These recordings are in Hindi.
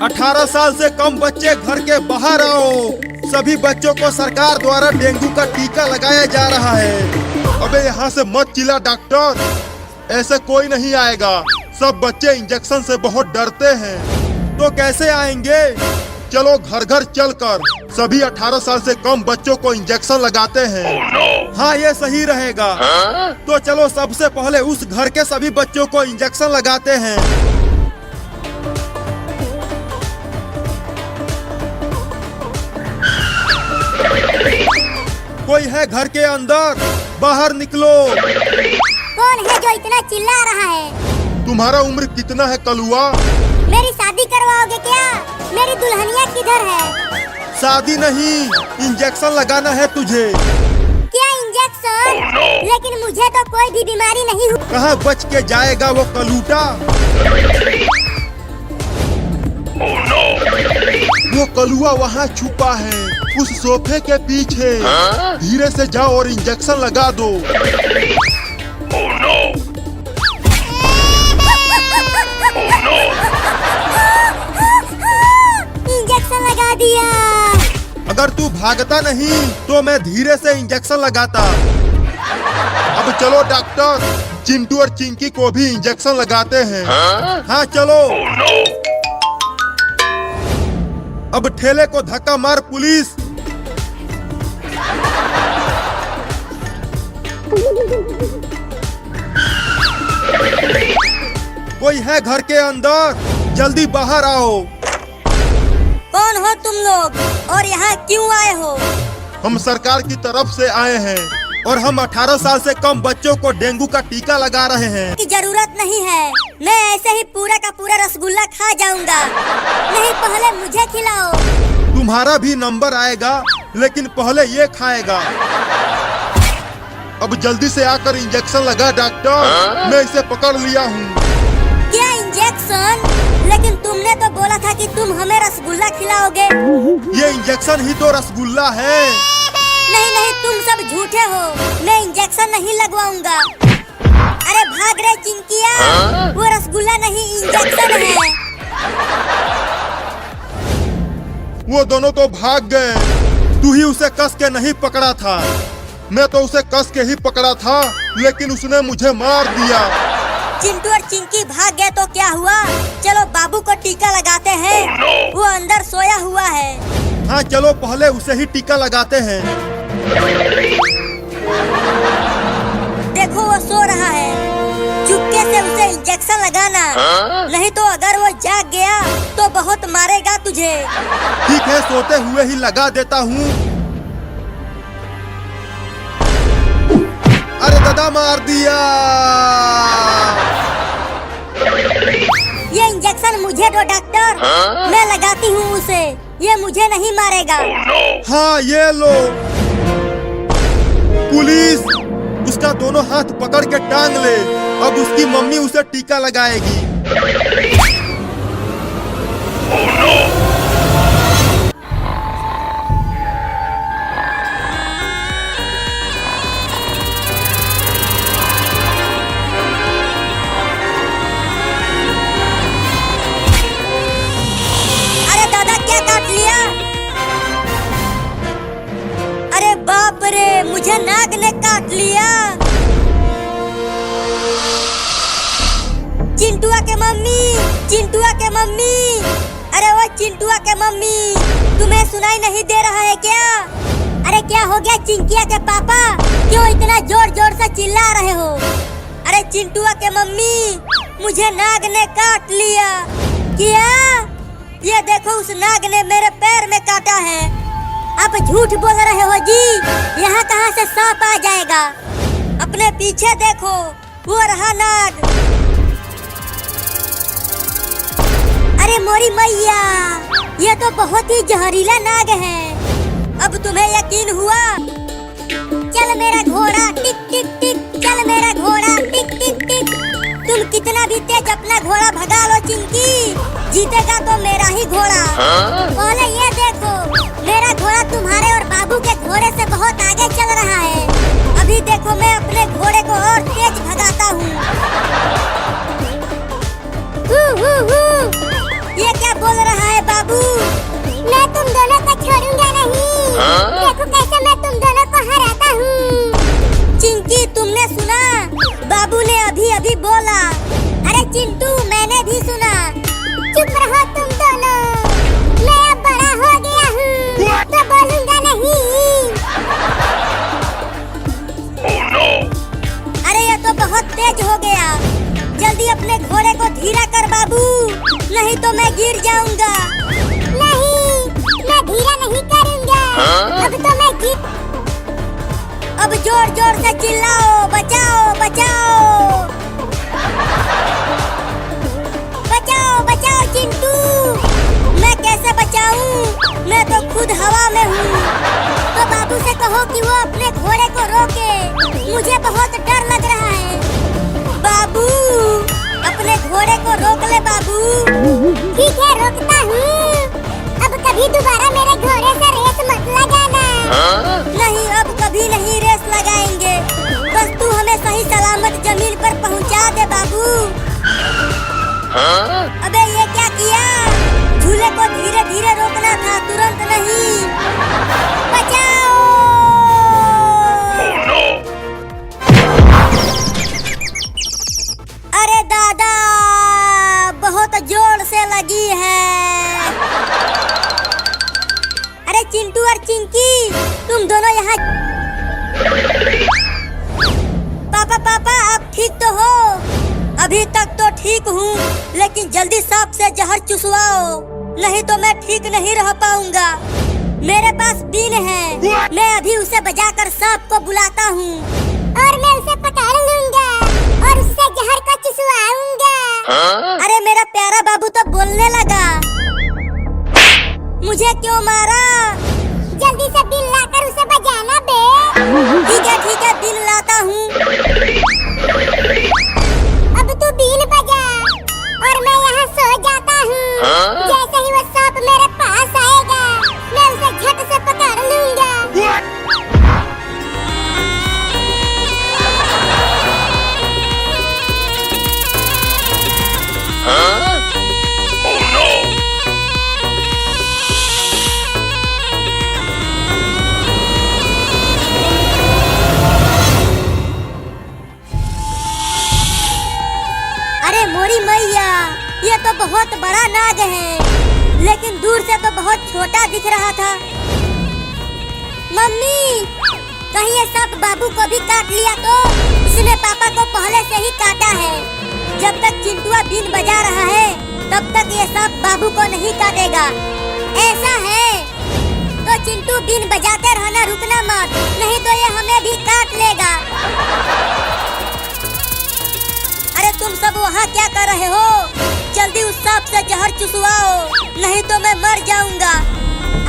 18 साल से कम बच्चे घर के बाहर आओ। सभी बच्चों को सरकार द्वारा डेंगू का टीका लगाया जा रहा है। अबे यहाँ से मत चिल्ला डॉक्टर, ऐसे कोई नहीं आएगा। सब बच्चे इंजेक्शन से बहुत डरते हैं। तो कैसे आएंगे? चलो घर घर चलकर सभी 18 साल से कम बच्चों को इंजेक्शन लगाते हैं। हाँ, ये सही रहेगा। तो चलो सबसे पहले उस घर के सभी बच्चों को इंजेक्शन लगाते हैं। कोई है घर के अंदर? बाहर निकलो। कौन है जो इतना चिल्ला रहा है? तुम्हारा उम्र कितना है कलुआ? मेरी शादी करवाओगे क्या? मेरी दुल्हनिया किधर है? शादी नहीं, इंजेक्शन लगाना है तुझे। क्या इंजेक्शन? लेकिन मुझे तो कोई भी बीमारी नहीं हुई। कहाँ बच के जाएगा वो कलूटा? वो कलुआ वहाँ छुपा है, उस सोफे के पीछे। धीरे से जाओ और इंजेक्शन लगा दो। इंजेक्शन लगा दिया। अगर तू भागता नहीं तो मैं धीरे से इंजेक्शन लगाता। अब चलो डॉक्टर, चिंटू और चिंकी को भी इंजेक्शन लगाते हैं। हाँ चलो। अब ठेले को धक्का मार पुलिस। कोई है घर के अंदर? जल्दी बाहर आओ। कौन हो तुम लोग और यहाँ क्यों आए हो? हम सरकार की तरफ से आए हैं और हम 18 साल से कम बच्चों को डेंगू का टीका लगा रहे हैं। की जरूरत नहीं है, मैं ऐसे ही पूरा का पूरा रसगुल्ला खा जाऊंगा। नहीं, पहले मुझे खिलाओ। तुम्हारा भी नंबर आएगा, लेकिन पहले ये खाएगा। अब जल्दी से आकर इंजेक्शन लगा डॉक्टर, मैं इसे पकड़ लिया हूँ। क्या इंजेक्शन? लेकिन तुमने तो बोला था कि तुम हमें रसगुल्ला खिलाओगे। ये इंजेक्शन ही तो रसगुल्ला है। नहीं नहीं, तुम सब झूठे हो। मैं इंजेक्शन नहीं लगवाऊंगा। अरे भाग रहे चिंकिया, वो रसगुल्ला नहीं इंजेक्शन है। वो दोनों तो भाग गए। तू ही उसे कस के नहीं पकड़ा था। मैं तो उसे कस के ही पकड़ा था, लेकिन उसने मुझे मार दिया। चिंटू और चिंकी भाग गए तो क्या हुआ? चलो बाबू को टीका लगाते हैं। वो अंदर सोया हुआ है। हाँ चलो पहले उसे ही टीका लगाते हैं। देखो वो सो रहा है। चुपके से उसे इंजेक्शन लगाना, नहीं तो अगर वो जाग गया तो बहुत मारेगा तुझे। ठीक है, सोते हुए ही लगा देता हूँ। अरे दादा, मार दिया। ये इंजेक्शन मुझे दो डॉक्टर, मैं लगाती हूँ उसे। ये मुझे नहीं मारेगा। हाँ ये लो। पुलिस, उसका दोनों हाथ पकड़ के टांग ले। अब उसकी मम्मी उसे टीका लगाएगी। अरे दादा, क्या काट लिया? अरे बाप रे, मुझे नाग ने काट लिया। चिंटुआ के मम्मी, चिंटुआ के मम्मी। अरे वो चिंटुआ के मम्मी, तुम्हें सुनाई नहीं दे रहा है क्या? अरे क्या हो गया चिंकिया के पापा? क्यों इतना जोर जोर से चिल्ला रहे हो? अरे चिंटुआ के मम्मी, मुझे नाग ने काट लिया। क्या? ये देखो, उस नाग ने मेरे पैर में काटा है। आप झूठ बोल रहे हो जी। यहाँ कहाँ से सांप आ जाएगा? अपने पीछे देखो, वो रहा नाग। अरे मोरी मैया, ये तो बहुत ही जहरीला नाग है। अब तुम्हें यकीन हुआ? चल मेरा घोड़ा, टिक टिक टिक। चल मेरा घोड़ा, टिक टिक टिक। तुम कितना भी तेज अपना घोड़ा भगा लो चिंकी, जीतेगा तो मेरा ही घोड़ा। पहले ये देखो, मेरा घोड़ा तुम्हारे और बाबू के घोड़े से बहुत आगे चल रहा है। अभी देखो, मैं अपने घोड़े को और तेज भगाता हूँ। तेज हो गया। जल्दी अपने घोड़े को धीरा कर बाबू, नहीं तो मैं गिर जाऊंगा। नहीं, मैं धीरा नहीं करूंगा। अब तो मैं गिर। अब जोर जोर से चिल्लाओ, बचाओ बचाओ बचाओ बचाओ चिंटू। मैं कैसे बचाऊं, मैं तो खुद हवा में हूँ। तो बाबू से कहो कि वो अपने घोड़े को रोके, मुझे बहुत डर लग रहा है। बाबू अपने घोड़े को रोक ले बाबू। ठीक है, रोकता हूँ। अब कभी दोबारा मेरे घोड़े से रेस मत लगाना। नहीं, अब कभी नहीं रेस लगाएंगे। बस तू हमें सही सलामत जमीन पर पहुंचा दे बाबू। अबे ये क्या किया? झूले को धीरे धीरे रोकना था, तुरंत नहीं। बचाओ! अरे दादा, बहुत जोर से लगी है। अरे चिंटू और चिंकी, तुम दोनों यहाँ। पापा पापा, आप ठीक तो हो? अभी तक तो ठीक हूँ, लेकिन जल्दी सांप से जहर चुसवाओ, नहीं तो मैं ठीक नहीं रह पाऊंगा। मेरे पास बीन है, मैं अभी उसे बजाकर सांप को बुलाता हूँ और मैं उसे पकड़ लूंगा और उससे जहर को चुसवाऊंगा। अरे मेरा प्यारा बाबू तो बोलने लगा। मुझे क्यों मारा? जल्दी से बीन लाकर उसे बजाना बे। ठीक है, बीन लाता हूँ। अब तू बीन बजा और मैं यहाँ सो जाता हूँ। जैसे ही वो सांप मेरे पास आएगा, मैं उसे झट से पकड़ लूंगा। अरे मोरी मैया, ये तो बहुत बड़ा नाग है, लेकिन दूर से तो बहुत छोटा दिख रहा था। मम्मी, कहीं ये सांप बाबू को भी काट लिया तो? इसने पापा को पहले से ही काटा है। जब तक चिंटुआ बीन बजा रहा है, तब तक ये सांप बाबू को नहीं काटेगा। ऐसा है तो चिंटू बीन बजाते रहना, रुकना मत, नहीं तो ये हमें भी काट लेगा। अरे तुम सब वहाँ क्या कर रहे हो? जल्दी उस सांप से जहर चुसवाओ, नहीं तो मैं मर जाऊंगा।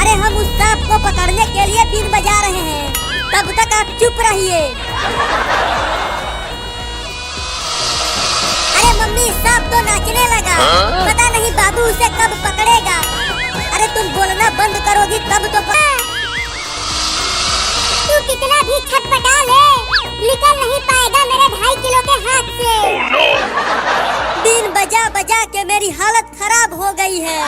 अरे हम उस सांप को पकड़ने के लिए बीन बजा रहे हैं, तब तक आप चुप रहिए। अरे मम्मी, सांप तो नाचने लगा, पता नहीं बाबू उसे कब पकड़ेगा। अरे तुम बोलना बंद करोगी तब तो। तू कितना भी छटपटा ले, निकल नहीं पाएगा मेरे 2.5 किलो के हाथ से। बीन बजा बजा के मेरी हालत खराब हो गई है।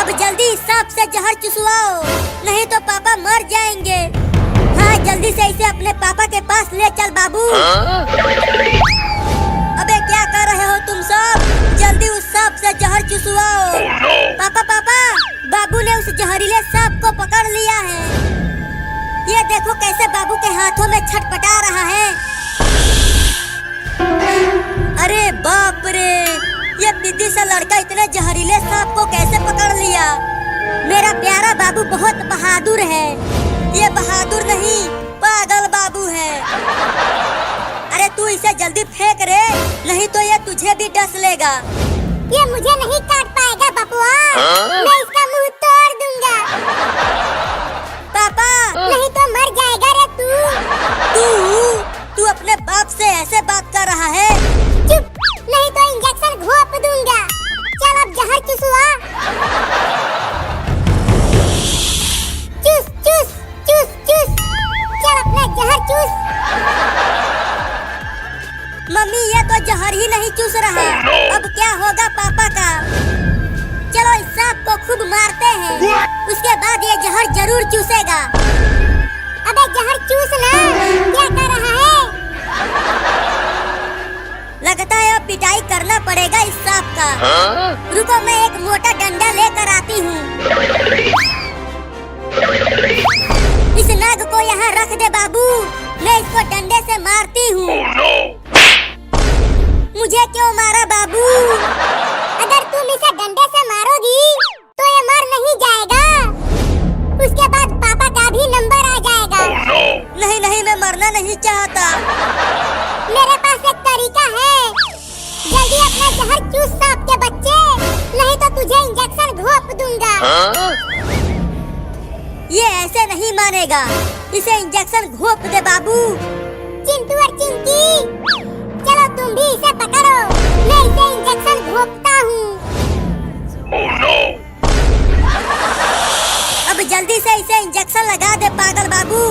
अब जल्दी सांप से जहर चुसवाओ, नहीं तो पापा मर जाएंगे। हाँ, जल्दी से इसे अपने पापा के पास ले चल बाबू। अबे क्या कर रहे हो तुम सब? जल्दी उस सांप से जहर चुसवाओ। पापा पापा, बाबू ने उस जहरीले सांप को पकड़ लिया है। ये देखो कैसे बाबू के हाथों में छटपटा रहा है। अरे बाप रे, ये पिद्दी सा लड़का इतने जहरीले सांप को कैसे पकड़ लिया? मेरा प्यारा बाबू बहुत बहादुर है। ये बहादुर नहीं, पागल बाबू है। अरे तू इसे जल्दी फेंक रे, नहीं तो ये तुझे भी डस लेगा। ये मुझे नहीं काट पाएगा बपुआ, मैं इसका मुंह तोड़ दूंगा। पापा, नहीं तो मर जाएगा रे तू अपने बाप से ऐसे बात कर रहा है? चुप, नहीं तो इंजेक्शन घोंप दूंगा। चल अब जहर चुसवा। चूस चूस चूस चूस, चल अपना जहर चूस। मम्मी, ये तो जहर ही नहीं चूस रहा। अब क्या होगा पापा का? चलो इस सांप को खूब मारते हैं, उसके बाद ये जहर जरूर चूसेगा। अबे जहर चूसना, क्या कर रहा है? लगता है अब पिटाई करना पड़ेगा इस सांप का। रुको, मैं एक मोटा डंडा लेकर आती हूँ। इस नाग को यहाँ रख दे बाबू, मैं इसको डंडे से मारती हूँ। बाहर चूस सांप के बच्चे, नहीं तो तुझे इंजेक्शन घोंप दूंगा। ये ऐसे नहीं मानेगा, इसे इंजेक्शन घोंप दे बाबू। चिंटू और चिंकी, चलो तुम भी इसे पकड़ो, मैं इसे इंजेक्शन घोंपता हूँ। अब जल्दी से इसे इंजेक्शन लगा दे पागल बाबू।